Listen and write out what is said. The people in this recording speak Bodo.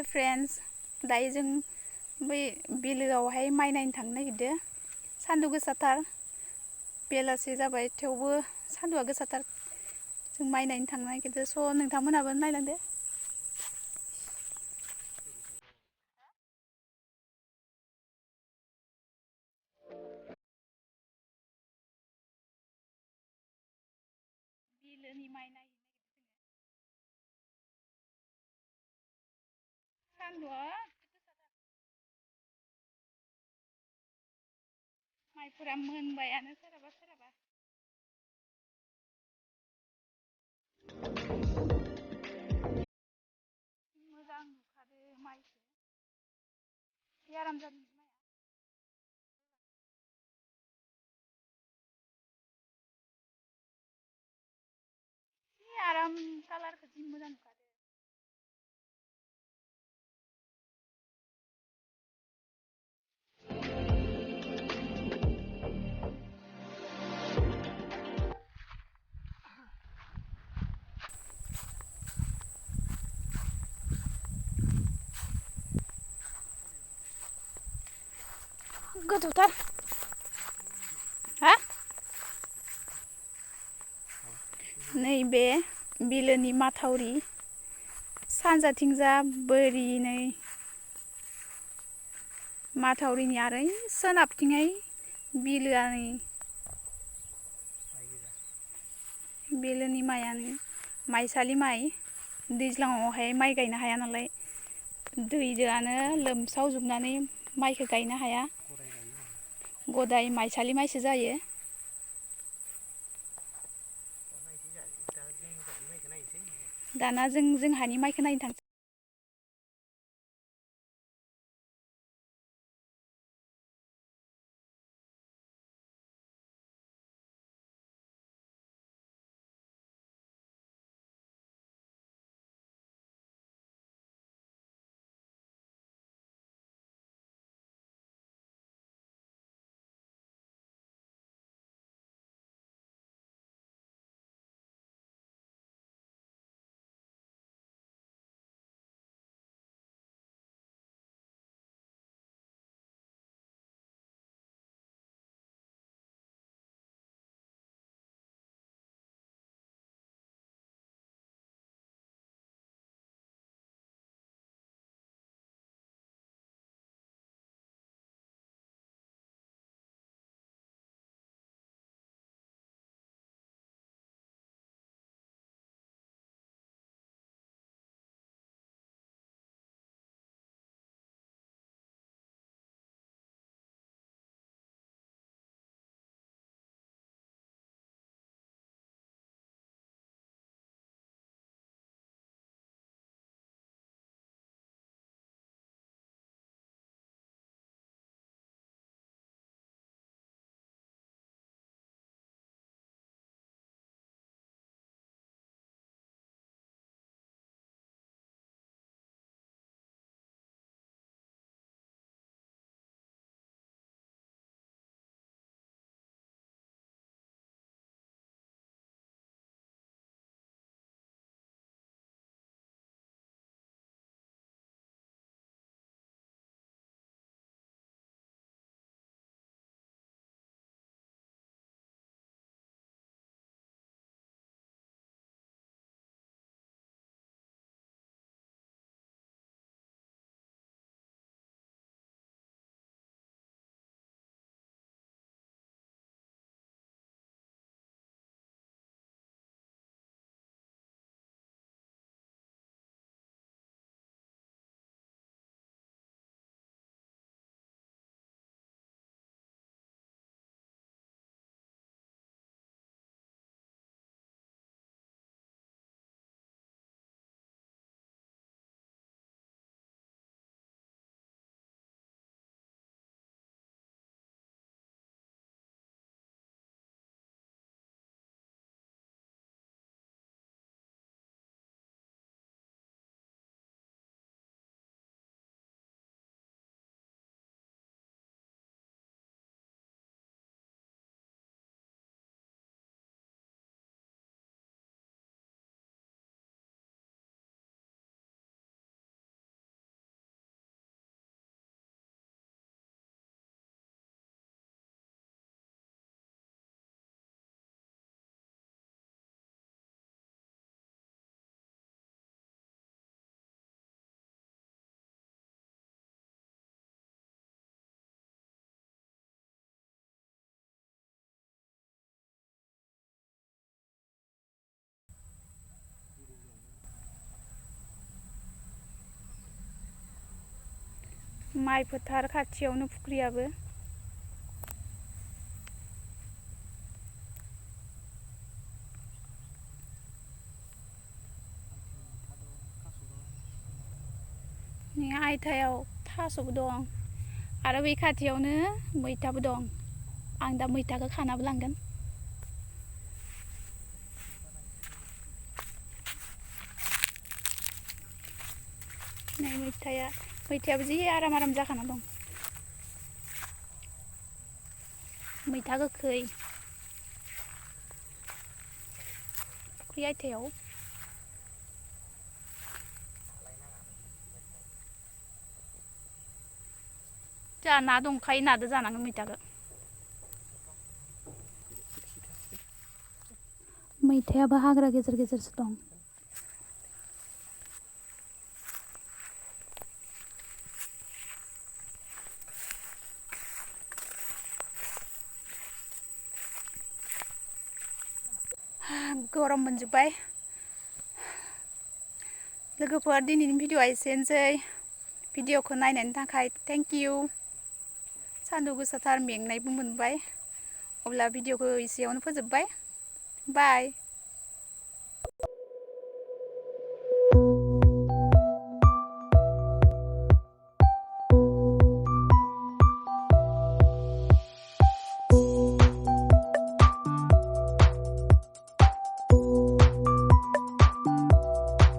हाय फ्रेंड्स, दायो जों बै बिलोआवहाय माइ नायनो थांनो नागिरदों। सान्दुं गोसाथार, बेलासि जाबाय थेवबो सान्दुंआ गोसाथार। जों माइ नायनो थांनो नागिरदों, स' नोंथांमोनहाबो नायलांदो। बिलोनि माइ नायनो सान्दुंआ माइफोरा मोनबायानो सोरहाबा सोरहाबा। मोजां नुखादो माइखौ, जि आराम जादों माइआ। जि आराम कालारखौ जि मोजां नुखादो। गोथौथार। हा? नैबे बिलोनि माथावरि सानजाथिंजा बोरि माथावरिनि आरो सोनाबथिंहाय बिलोआ नै बिलोनि माइआनो माइसालि माइ। दैज्लाङावहाय माइ गायनो हाया नालाय, दैजोंआनो लोमसावजोबनानै माइखौ गायनो हाया। गदाय माइसालि माइसो जायो। दाना जों जोंहानि माइखौ नायनो थांसै। माइ फोथार खाथियावनो फुख्रियाबो। आयथायाव थास'बो दं आरो बै खाथियावनो मैथाबो दं। आं दा मैथाखौ खानाबो लांगोन। नै मैथायाबो जि आराम जाखाना दं। मैथा गोखै फुख्रि आयथायाव। जोंहा ना दंखायो नादो जानांगोन मैथाखौ। मैथायाबो हाग्रा गेजेर गेजेरसो दं। गरम मोनजोब्बाय। लोगोफोर दिनैनि भिडिअ'आ एसेनोसै। भिडिअ'खौ नायनायनि थाखाय थेंक इउ। सान्दुं गोसाथार मेंनायबो मोनबाय। अब्ला भिडिअ'खौ एसेयावनो फोजोबबाय। बाय।